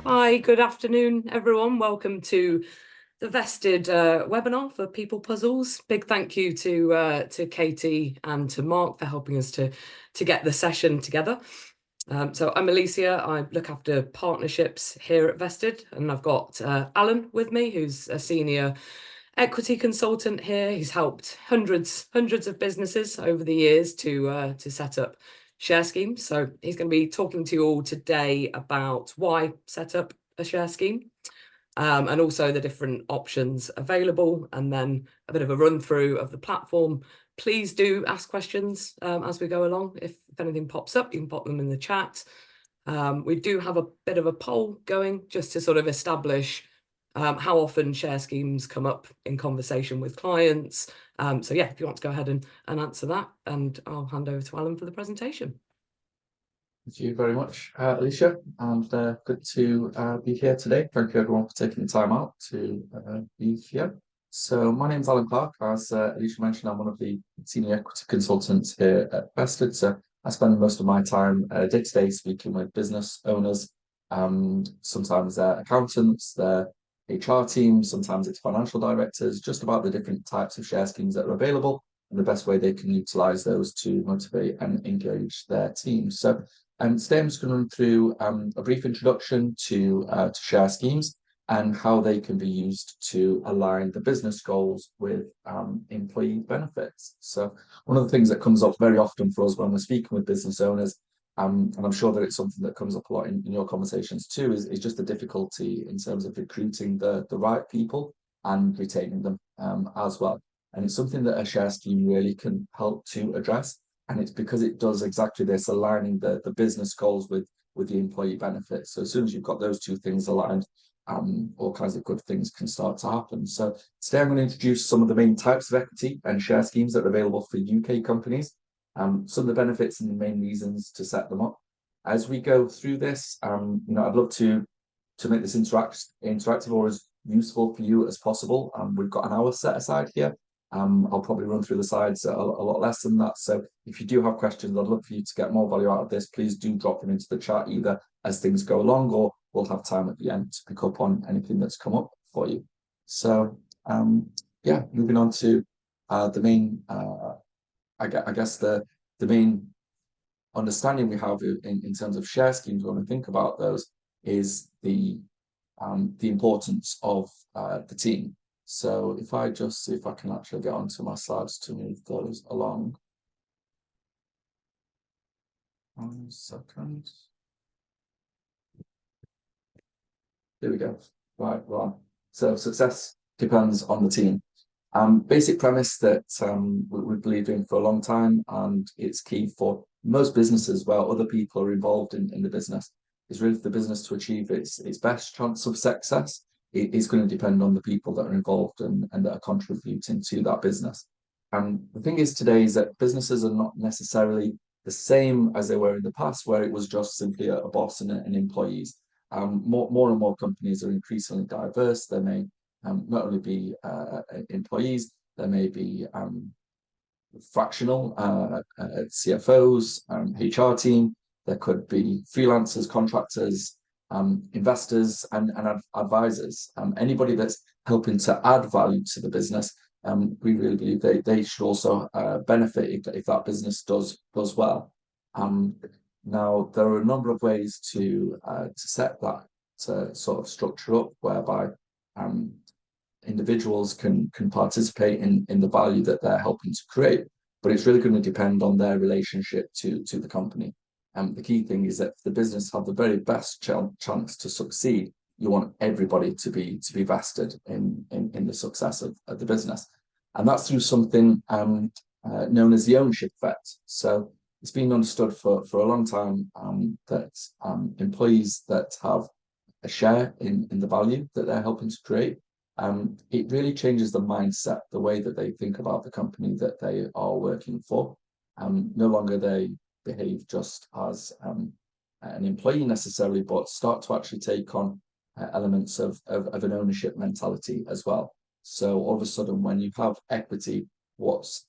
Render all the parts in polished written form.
Hi, good afternoon, everyone. Welcome to the Vested webinar for People Puzzles. Big thank you to Katie and to Mark for helping us to get the session together. So I'm Alicia. I look after partnerships here at Vested, and I've got Alan with me, who's a senior equity consultant here. He's helped hundreds of businesses over the years to set up share schemes. So he's going to be talking to you all today about why set up a share scheme, and also the different options available, and then a bit of a run through of the platform. Please do ask questions as we go along. If anything pops up, you can pop them in the chat. We do have a bit of a poll going just to sort of establish how often share schemes come up in conversation with clients. So yeah, if you want to go ahead and answer that, and I'll hand over to Alan for the presentation. Thank you very much, Alicia, and good to be here today. Thank you everyone for taking the time out to be here. So my name is Alan Clark. As Alicia mentioned, I'm one of the senior equity consultants here at Vested. So I spend most of my time day to day speaking with business owners, sometimes they're accountants, they're HR teams, sometimes it's financial directors, just about the different types of share schemes that are available and the best way they can utilize those to motivate and engage their teams. So today I'm just going to run through a brief introduction to share schemes and how they can be used to align the business goals with employee benefits. So one of the things that comes up very often for us when we're speaking with business owners, and I'm sure that it's something that comes up a lot in your conversations too, is just the difficulty in terms of recruiting the right people and retaining them as well. And it's something that a share scheme really can help to address. And it's because it does exactly this, aligning the business goals with the employee benefits. So as soon as you've got those two things aligned, all kinds of good things can start to happen. So today I'm going to introduce some of the main types of equity and share schemes that are available for UK companies, some of the benefits and the main reasons to set them up. As we go through this, I'd love to make this interactive or as useful for you as possible. We've got an hour set aside here. I'll probably run through the slides a lot less than that. So if you do have questions, I'd love for you to get more value out of this. Please do drop them into the chat either as things go along, or we'll have time at the end to pick up on anything that's come up for you. So yeah, moving on to the main, I guess the main understanding we have in terms of share schemes when we think about those is the importance of the team. So if I just see if I can actually get onto my slides to move those along. 1 second. There we go. Right. So success depends on the team. Basic premise that we've believed in for a long time, and it's key for most businesses where other people are involved in the business, is really for the business to achieve its best chance of success. It is going to depend on the people that are involved and that are contributing to that business. And the thing is today is that businesses are not necessarily the same as they were in the past, where it was just simply a boss and employees. More and more companies are increasingly diverse. There may not only be employees, there may be fractional CFOs, HR team, there could be freelancers, contractors, investors, and advisors. Anybody that's helping to add value to the business, we really believe they should also benefit if that business does well. Now, there are a number of ways to set that sort of structure up, whereby individuals can participate in the value that they're helping to create, but it's really going to depend on their relationship to the company. The key thing is that if the business have the very best chance to succeed, you want everybody to be vested in the success of the business, and that's through something known as the ownership effect. So it's been understood for a long time that employees that have a share in the value that they're helping to create, it really changes the mindset, the way that they think about the company that they are working for. No longer they behave just as an employee necessarily, but start to actually take on elements of an ownership mentality as well. So all of a sudden, when you have equity, what's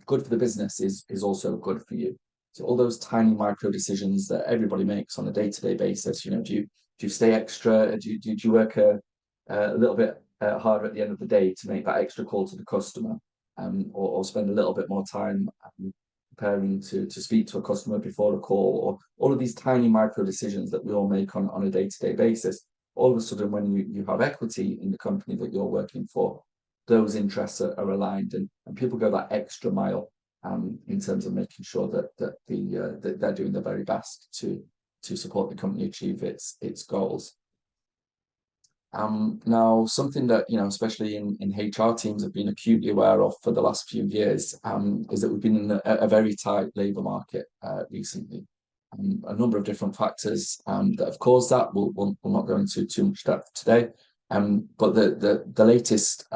good for the business is also good for you. So all those tiny micro decisions that everybody makes on a day-to-day basis, do Do you stay extra? Do you work a little bit harder at the end of the day to make that extra call to the customer, or spend a little bit more time preparing to speak to a customer before a call, or all of these tiny micro decisions that we all make on a day-to-day basis. All of a sudden, when you have equity in the company that you're working for, those interests are aligned, and people go that extra mile in terms of making sure that they're doing their very best to support the company achieve its goals. Now, something that, especially in HR teams have been acutely aware of for the last few years, is that we've been in a very tight labour market recently. A number of different factors that have caused that. We'll not go into too much depth today. But the latest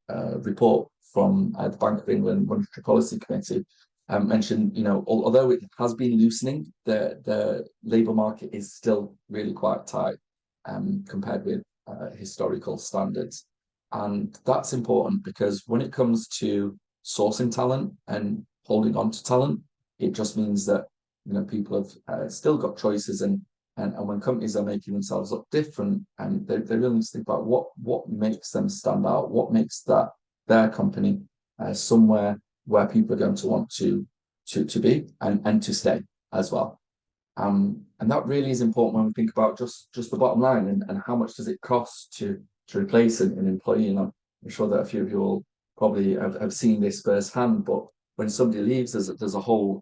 report from the Bank of England Monetary Policy Committee mentioned, although it has been loosening, the labour market is still really quite tight compared with historical standards. And that's important because when it comes to sourcing talent and holding on to talent, it just means that people have still got choices, and when companies are making themselves look different, and they really need to think about what makes them stand out, what makes their company somewhere where people are going to want to be and to stay as well. And that really is important when we think about just the bottom line and how much does it cost to replace an employee. And I'm sure that a few of you will probably have seen this firsthand, but when somebody leaves, there's a whole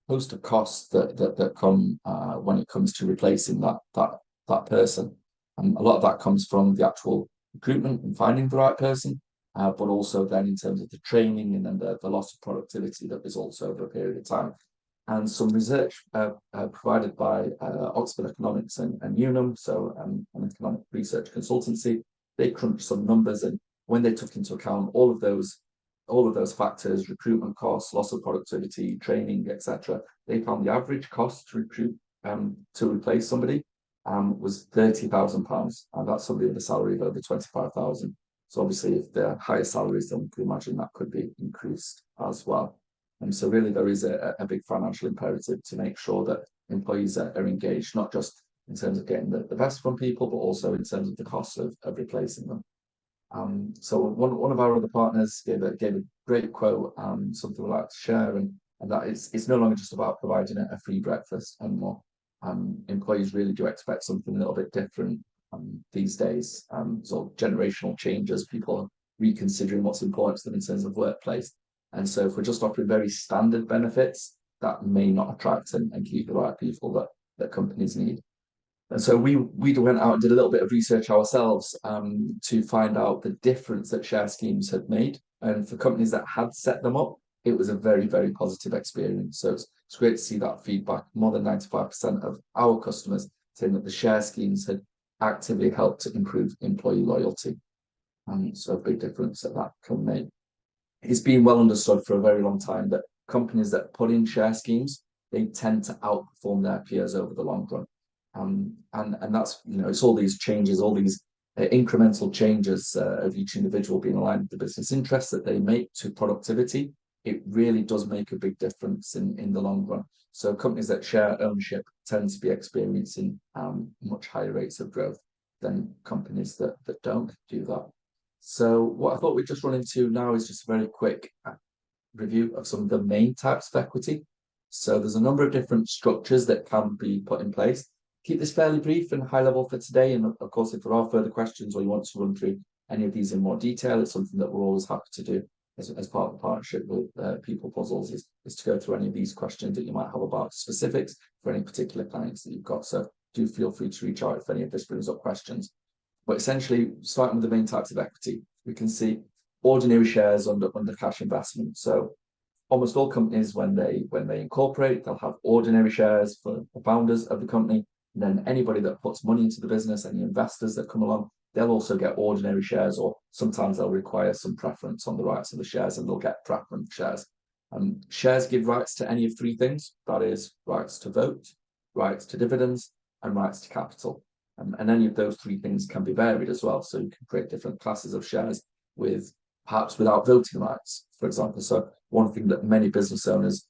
host of costs that come when it comes to replacing that person. And a lot of that comes from the actual recruitment and finding the right person, but also then in terms of the training and then the loss of productivity that results over a period of time. And some research provided by Oxford Economics and Unum, so an economic research consultancy, they crunched some numbers, and when they took into account all of those factors, recruitment costs, loss of productivity, training, etc., they found the average cost to recruit to replace somebody was £30,000, and that's somebody with a salary of over 25,000. So obviously, if they're higher salaries, then we can imagine that could be increased as well. And so really there is a big financial imperative to make sure that employees are engaged, not just in terms of getting the best from people, but also in terms of the cost of replacing them. So one of our other partners gave a great quote, something we'd like to share, and that it's no longer just about providing a free breakfast anymore. Employees really do expect something a little bit different these days. So generational changes, people reconsidering what's important to them in terms of workplace. And so if we're just offering very standard benefits, that may not attract and keep the right people that companies need. And so we went out and did a little bit of research ourselves to find out the difference that share schemes had made. And for companies that had set them up, it was a very, very positive experience. So it's great to see that feedback. More than 95% of our customers saying that the share schemes had actively helped to improve employee loyalty. So a big difference that can make. It's been well understood for a very long time that companies that put in share schemes, they tend to outperform their peers over the long run. And that's, it's all these changes, all these incremental changes of each individual being aligned with the business interests that they make to productivity. It really does make a big difference in the long run. So companies that share ownership tend to be experiencing much higher rates of growth than companies that don't do that. So what I thought we'd just run into now is just a very quick review of some of the main types of equity. So there's a number of different structures that can be put in place. Keep this fairly brief and high level for today. And of course, if there are further questions or you want to run through any of these in more detail, it's something that we're always happy to do as part of the partnership with People Puzzles is to go through any of these questions that you might have about specifics for any particular clients that you've got. So do feel free to reach out if any of this brings up questions. But essentially, starting with the main types of equity, we can see ordinary shares under cash investment. So almost all companies, when they incorporate, they'll have ordinary shares for the founders of the company. And then anybody that puts money into the business, any investors that come along, they'll also get ordinary shares, or sometimes they'll require some preference on the rights of the shares and they'll get preference shares. Shares give rights to any of three things. That is rights to vote, rights to dividends, and rights to capital. And any of those three things can be varied as well. So you can create different classes of shares with perhaps without voting rights, for example. So one thing that many business owners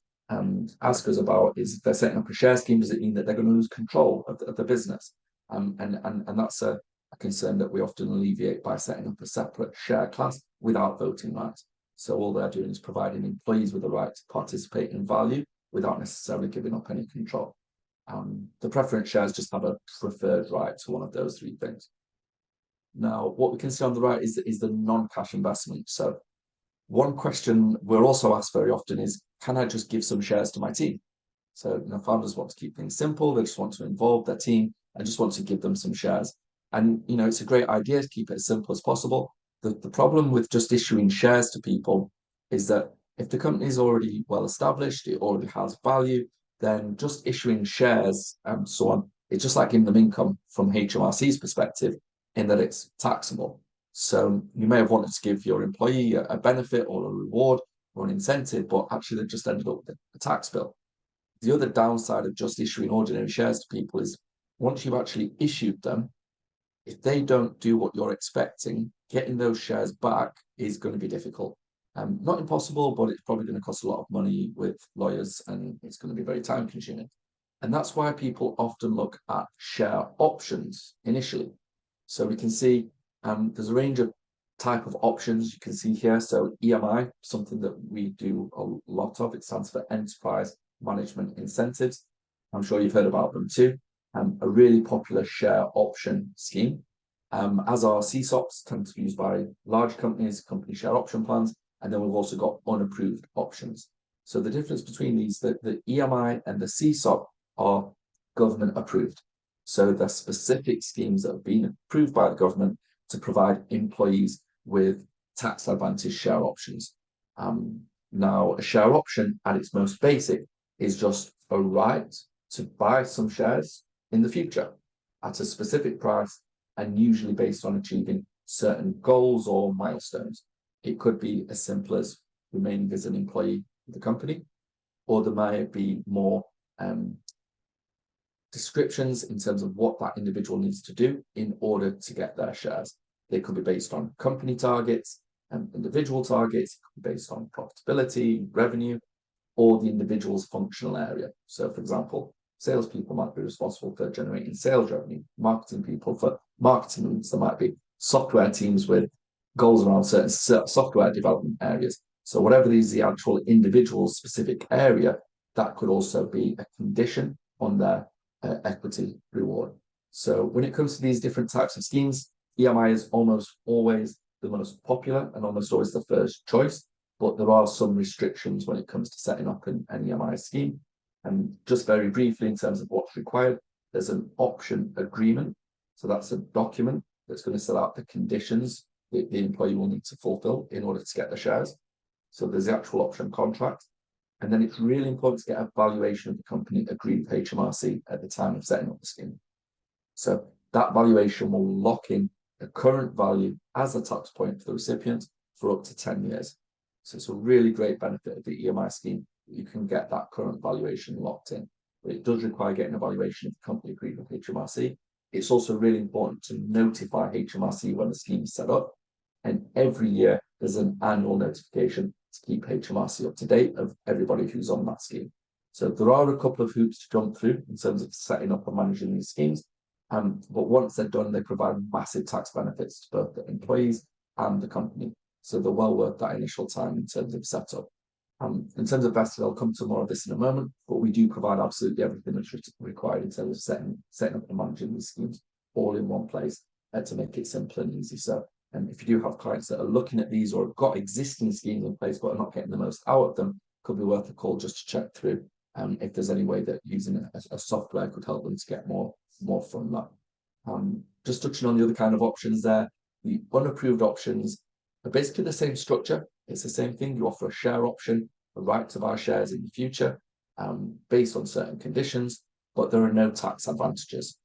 ask us about is if they're setting up a share scheme, does it mean that they're going to lose control of the business? And that's a concern that we often alleviate by setting up a separate share class without voting rights. So all they're doing is providing employees with the right to participate in value without necessarily giving up any control. The preference shares just have a preferred right to one of those three things. Now, what we can see on the right is the non-cash investment. So one question we're also asked very often is, can I just give some shares to my team? So founders want to keep things simple. They just want to involve their team and just want to give them some shares. And it's a great idea to keep it as simple as possible. The problem with just issuing shares to people is that if the company is already well established, it already has value, then just issuing shares and so on, it's just like giving them income from HMRC's perspective in that it's taxable. So you may have wanted to give your employee a benefit or a reward or an incentive, but actually they've just ended up with a tax bill. The other downside of just issuing ordinary shares to people is once you've actually issued them, if they don't do what you're expecting, getting those shares back is going to be difficult. Not impossible, but it's probably going to cost a lot of money with lawyers and it's going to be very time consuming. And that's why people often look at share options initially. So we can see there's a range of type of options you can see here. So EMI, something that we do a lot of, it stands for Enterprise Management Incentives. I'm sure you've heard about them too. A really popular share option scheme, as are CSOPs, tend to be used by large companies, company share option plans, and then we've also got unapproved options. So the difference between these, the EMI and the CSOP are government approved. So they're specific schemes that have been approved by the government to provide employees with tax advantage share options. Now, a share option at its most basic is just a right to buy some shares in the future at a specific price and usually based on achieving certain goals or milestones. It could be as simple as remaining as an employee of the company, or there might be more descriptions in terms of what that individual needs to do in order to get their shares. They could be based on company targets and individual targets, based on profitability, revenue, or the individual's functional area. So, for example, salespeople might be responsible for generating sales revenue, marketing people for marketing needs. There might be software teams with goals around certain software development areas. So whatever the actual individual's specific area, that could also be a condition on their equity reward. So when it comes to these different types of schemes, EMI is almost always the most popular and almost always the first choice, but there are some restrictions when it comes to setting up an EMI scheme. And just very briefly, in terms of what's required, there's an option agreement. So that's a document that's going to set out the conditions that the employee will need to fulfill in order to get the shares. So there's the actual option contract. And then it's really important to get a valuation of the company agreed with HMRC at the time of setting up the scheme. So that valuation will lock in the current value as a tax point for the recipient for up to 10 years. So it's a really great benefit of the EMI scheme. You can get that current valuation locked in, but it does require getting a valuation of the company agreed with HMRC. It's also really important to notify HMRC when the scheme is set up. And every year there's an annual notification to keep HMRC up to date of everybody who's on that scheme. So there are a couple of hoops to jump through in terms of setting up and managing these schemes. But once they're done, they provide massive tax benefits to both the employees and the company. So they're well worth that initial time in terms of setup. In terms of vested, I'll come to more of this in a moment, but we do provide absolutely everything that's required in terms of setting up and managing these schemes all in one place to make it simple and easy. So if you do have clients that are looking at these or have got existing schemes in place but are not getting the most out of them, could be worth a call just to check through if there's any way that using a software could help them to get more from that. Just touching on the other kind of options there, the unapproved options are basically the same structure. It's the same thing. You offer a share option, a right to buy shares in the future based on certain conditions, but there are no tax advantages.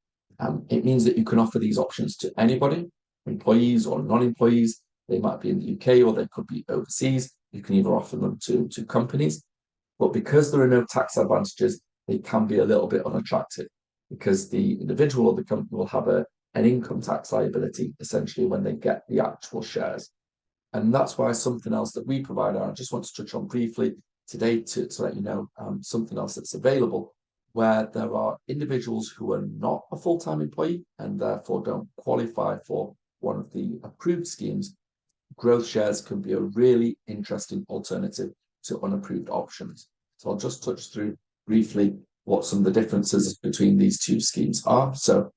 It means that you can offer these options to anybody, employees or non-employees. They might be in the UK or they could be overseas. You can either offer them to companies, but because there are no tax advantages, they can be a little bit unattractive because the individual or the company will have an income tax liability essentially when they get the actual shares. And that's why something else that we provide, and I just want to touch on briefly today to let you know something else that's available. where there are individuals who are not a full-time employee and therefore don't qualify for one of the approved schemes, growth shares can be a really interesting alternative to unapproved options. So I'll just touch through briefly what some of the differences between these two schemes are. So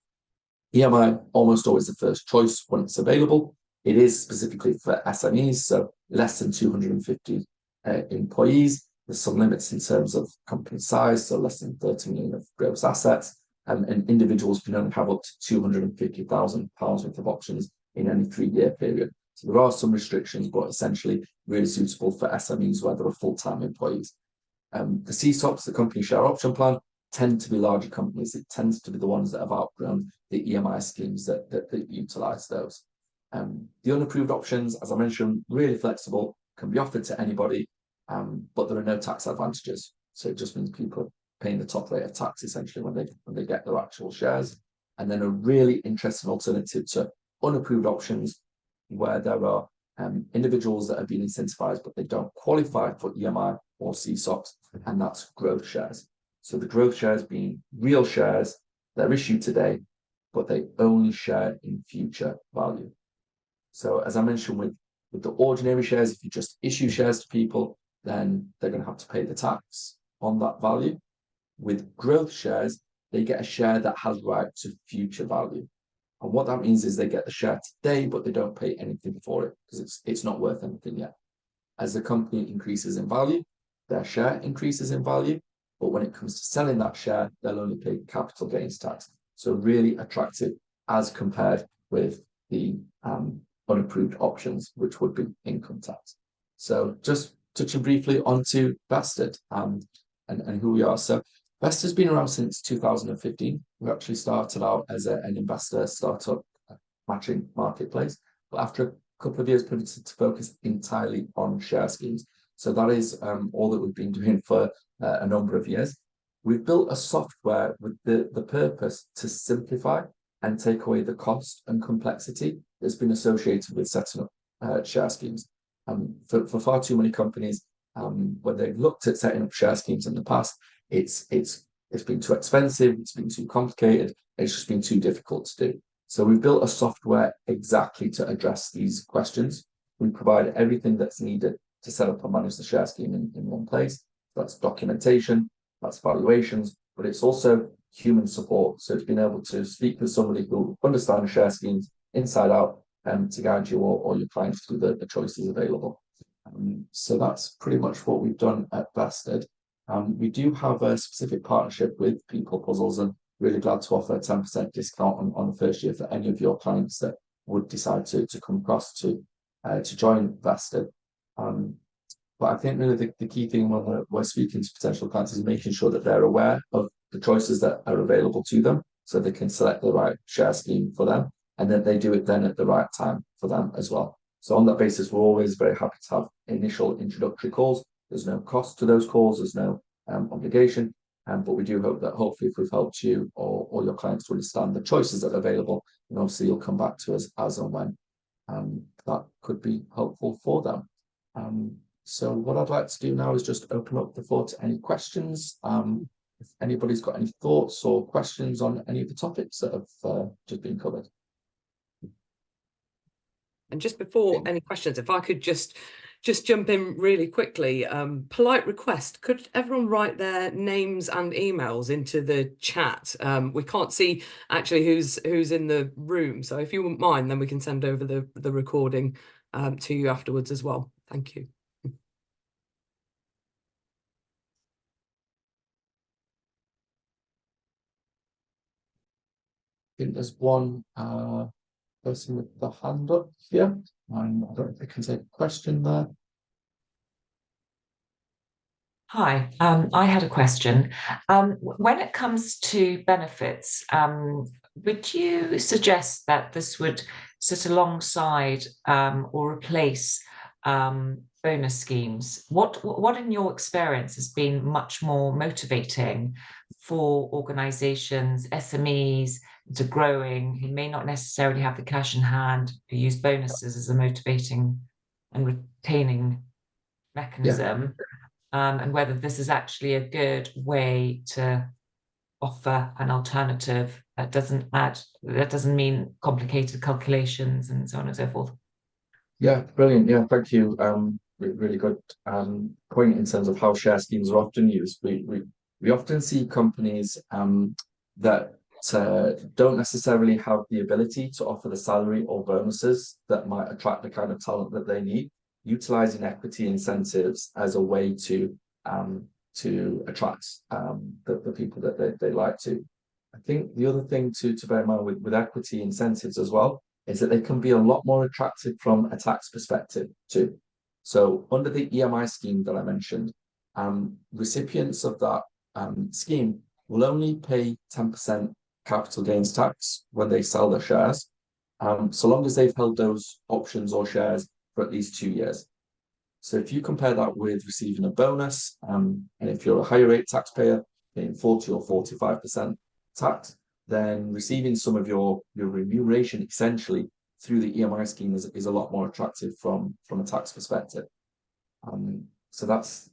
EMI, almost always the first choice when it's available. It is specifically for SMEs, so less than 250 employees. There's some limits in terms of company size, so less than 30 million of gross assets, and individuals can only have up to £250,000 worth of options in any 3-year period. So there are some restrictions, but essentially really suitable for SMEs where there are full-time employees. The CSOPs, the company share option plan, tend to be larger companies. It tends to be the ones that have outgrown the EMI schemes that utilise those. The unapproved options, as I mentioned, really flexible, can be offered to anybody, but there are no tax advantages. So it just means people are paying the top rate of tax essentially when they get their actual shares. And then a really interesting alternative to unapproved options, where there are individuals that have been incentivized, but they don't qualify for EMI or CSOPs, and that's growth shares. So the growth shares being real shares, they're issued today, but they only share in future value. So as I mentioned with the ordinary shares, if you just issue shares to people, then they're going to have to pay the tax on that value. With growth shares, they get a share that has right to future value. And what that means is they get the share today, but they don't pay anything for it because it's not worth anything yet. As the company increases in value, their share increases in value. But when it comes to selling that share, they'll only pay capital gains tax. So really attractive as compared with the unapproved options, which would be income tax. So just touching briefly onto Vested and who we are. So Vested has been around since 2015. We actually started out as an investor startup matching marketplace, but after a couple of years pivoted to focus entirely on share schemes. So that is all that we've been doing for a number of years. We've built a software with the purpose to simplify and take away the cost and complexity that's been associated with setting up share schemes. For far too many companies, when they've looked at setting up share schemes in the past, it's been too expensive, it's been too complicated, it's just been too difficult to do. So we've built a software exactly to address these questions. We provide everything that's needed to set up and manage the share scheme in one place. That's documentation, that's valuations, but it's also human support. So it's been able to speak with somebody who understands share schemes inside out to guide you or your clients through the choices available. So that's pretty much what we've done at Vested. We do have a specific partnership with People Puzzles, and really glad to offer a 10% discount on the first year for any of your clients that would decide to come across to join Vested. But I think really the key thing when we're speaking to potential clients is making sure that they're aware of the choices that are available to them so they can select the right share scheme for them, and then they do it then at the right time for them as well. So on that basis, we're always very happy to have initial introductory calls. There's no cost to those calls, there's no obligation, but we do hope that hopefully if we've helped you or your clients to understand the choices that are available, and obviously you'll come back to us as and when that could be helpful for them. So what I'd like to do now is just open up the floor to any questions. If anybody's got any thoughts or questions on any of the topics that have just been covered. And just before any questions, if I could just jump in really quickly, polite request, could everyone write their names and emails into the chat? We can't see actually who's in the room, so if you wouldn't mind, then we can send over the recording to you afterwards as well. Thank you. I think there's one person with the hand up here. I don't know if I can take a question there. Hi, I had a question. When it comes to benefits, would you suggest that this would sit alongside or replace bonus schemes? What in your experience has been much more motivating for organizations, SMEs, to growing, who may not necessarily have the cash in hand, who use bonuses as a motivating and retaining mechanism? And whether this is actually a good way to offer an alternative that doesn't mean complicated calculations and so on and so forth. Yeah, brilliant. Yeah, thank you. Really good point in terms of how share schemes are often used. We often see companies that don't necessarily have the ability to offer the salary or bonuses that might attract the kind of talent that they need, utilizing equity incentives as a way to attract the people that they like to. I think the other thing to bear in mind with equity incentives as well is that they can be a lot more attractive from a tax perspective too. So under the EMI scheme that I mentioned, recipients of that scheme will only pay 10% capital gains tax when they sell their shares, so long as they've held those options or shares for at least 2 years. So if you compare that with receiving a bonus, and if you're a higher rate taxpayer, paying 40 or 45% tax, then receiving some of your remuneration essentially through the EMI scheme is a lot more attractive from a tax perspective. So that's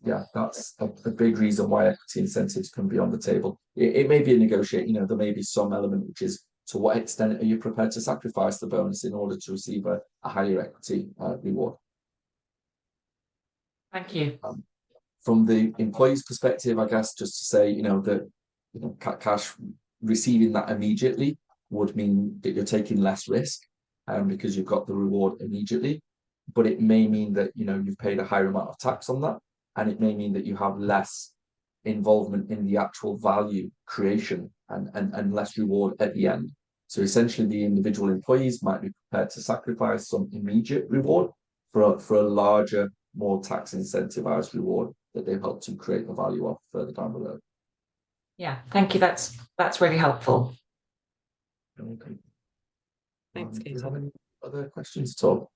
a big reason why equity incentives can be on the table. It may be a negotiate, there may be some element which is to what extent are you prepared to sacrifice the bonus in order to receive a higher equity reward. Thank you. From the employee's perspective, I guess just to say, that cash receiving that immediately would mean that you're taking less risk, because you've got the reward immediately. But it may mean that you've paid a higher amount of tax on that, and it may mean that you have less involvement in the actual value creation and less reward at the end. So essentially, the individual employees might be prepared to sacrifice some immediate reward for a larger, more tax incentivized reward that they've helped to create the value of further down the road. Yeah, thank you. That's really helpful. Okay. Thanks, Do Katie. you have any other questions at all?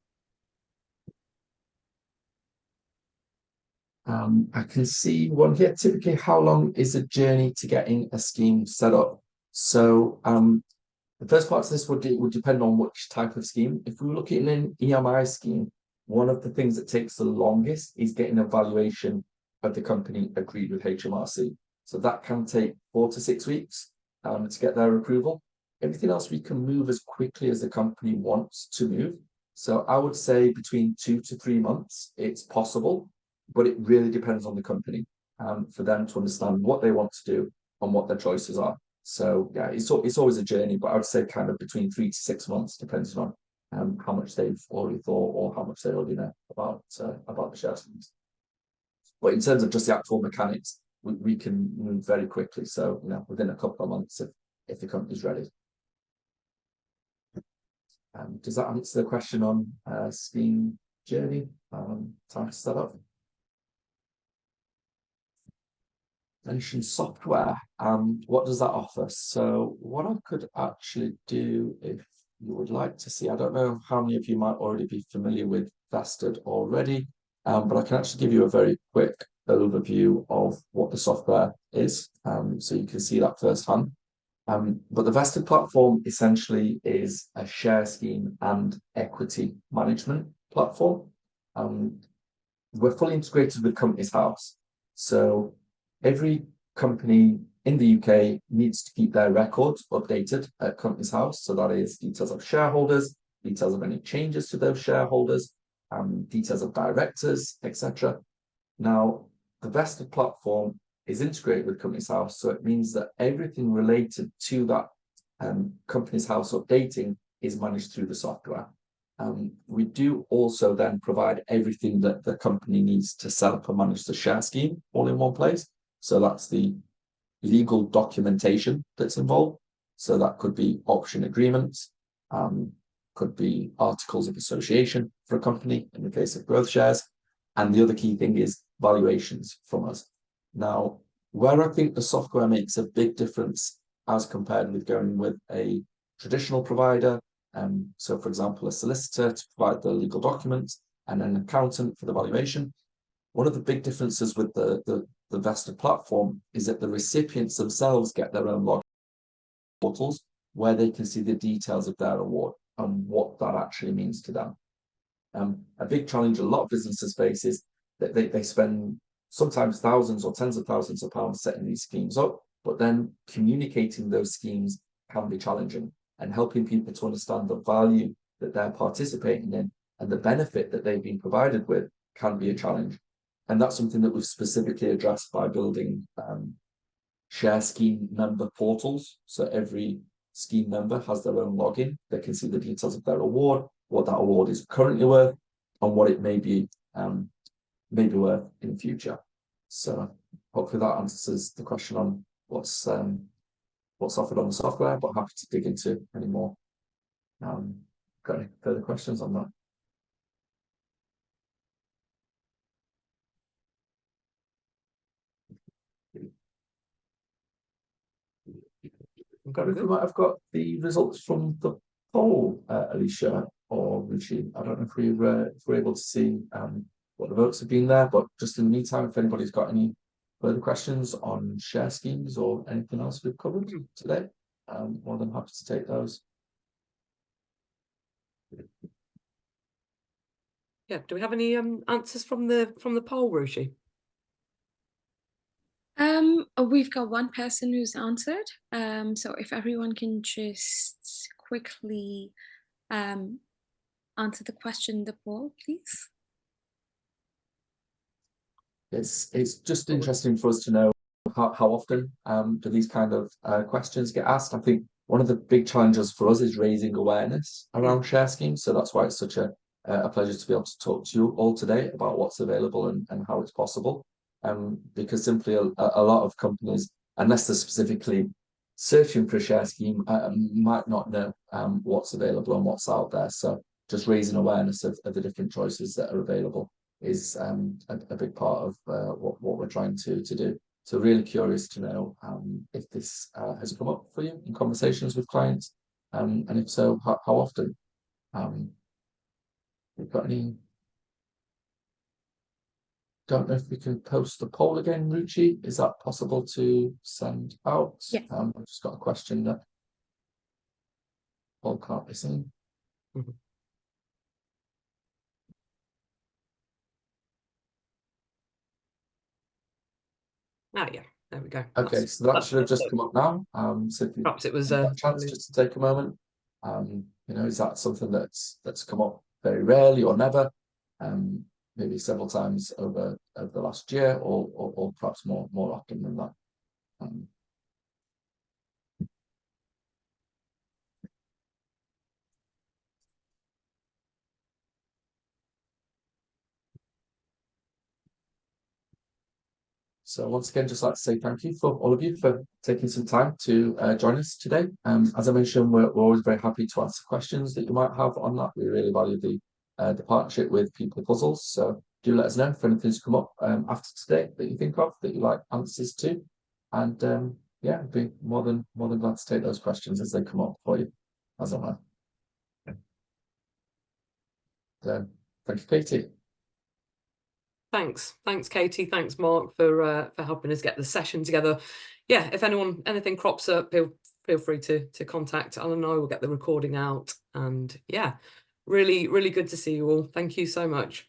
I can see one here. Typically, how long is a journey to getting a scheme set up? So the first part of this would depend on which type of scheme. If we were looking at an EMI scheme, one of the things that takes the longest is getting a valuation of the company agreed with HMRC. So that can take 4 to 6 weeks to get their approval. Everything else we can move as quickly as the company wants to move. So I would say between 2 to 3 months, it's possible, but it really depends on the company for them to understand what they want to do and what their choices are. So yeah, it's always a journey, but I would say kind of between 3 to 6 months, depending on how much they've already thought or how much they already know about the share schemes. But in terms of just the actual mechanics, we can move very quickly. So within a couple of months if the company's ready. Does that answer the question on scheme journey, time to set up? Mentioned software. What does that offer? So what I could actually do, if you would like to see, I don't know how many of you might already be familiar with Vested already, but I can actually give you a very quick overview of what the software is, so you can see that firsthand. But the Vested platform essentially is a share scheme and equity management platform. We're fully integrated with Companies House. So every company in the UK needs to keep their records updated at Companies House. So that is details of shareholders, details of any changes to those shareholders, details of directors, etc. Now, the Vested platform is integrated with Companies House, so it means that everything related to that Companies House updating is managed through the software. We do also then provide everything that the company needs to set up and manage the share scheme all in one place. So that's the legal documentation that's involved. So that could be option agreements, could be articles of association for a company in the case of growth shares. And the other key thing is valuations from us. Now, where I think the software makes a big difference as compared with going with a traditional provider, so for example, a solicitor to provide the legal documents and an accountant for the valuation. One of the big differences with the Vested platform is that the recipients themselves get their own login portals where they can see the details of their award and what that actually means to them. A big challenge a lot of businesses face is that they spend sometimes thousands or tens of thousands of pounds setting these schemes up, but then communicating those schemes can be challenging, and helping people to understand the value that they're participating in and the benefit that they've been provided with can be a challenge. And that's something that we've specifically addressed by building share scheme member portals. So every scheme member has their own login. They can see the details of their award, what that award is currently worth, and what it may be worth in the future. So hopefully that answers the question on what's offered on the software, but happy to dig into any more. Got any further questions on that? We might have got the results from the poll, Alicia or Richie. I don't know if we're able to see what the votes have been there, but just in the meantime, if anybody's got any further questions on share schemes or anything else we've covered today, more than happy to take those. Yeah, do we have any answers from the poll, Ruchi? We've got one person who's answered. So if everyone can just quickly answer the question in the poll, please. It's just interesting for us to know how often do these kind of questions get asked. I think one of the big challenges for us is raising awareness around share schemes. So that's why it's such a pleasure to be able to talk to you all today about what's available and how it's possible. Because simply a lot of companies, unless they're specifically searching for a share scheme, might not know what's available and what's out there. So just raising awareness of the different choices that are available is a big part of what we're trying to do. So really curious to know if this has come up for you in conversations with clients, and if so, how often. We've got any? Don't know if we can post the poll again, Ruchi. Is that possible to send out? Yeah. I've just got a question that poll can't be seen. Mm-hmm. Ah, yeah, there we go. Okay, so that should have just come up now. So if you perhaps it was a chance just to take a moment, you know, is that something that's come up very rarely or never? Maybe several times over the last year, or perhaps more often than that. So once again, just like to say thank you for all of you for taking some time to join us today. As I mentioned, we're always very happy to answer questions that you might have on that. We really value the partnership with People Puzzles. So do let us know if anything's come up after today that you think of that you like answers to, and yeah, I'd be more than glad to take those questions as they come up for you, as am I. So thank you, Katie. Thanks, Katie. Thanks, Mark, for helping us get the session together. Yeah, if anything crops up, feel free to contact Alan and I. We'll get the recording out, and yeah, really good to see you all. Thank you so much.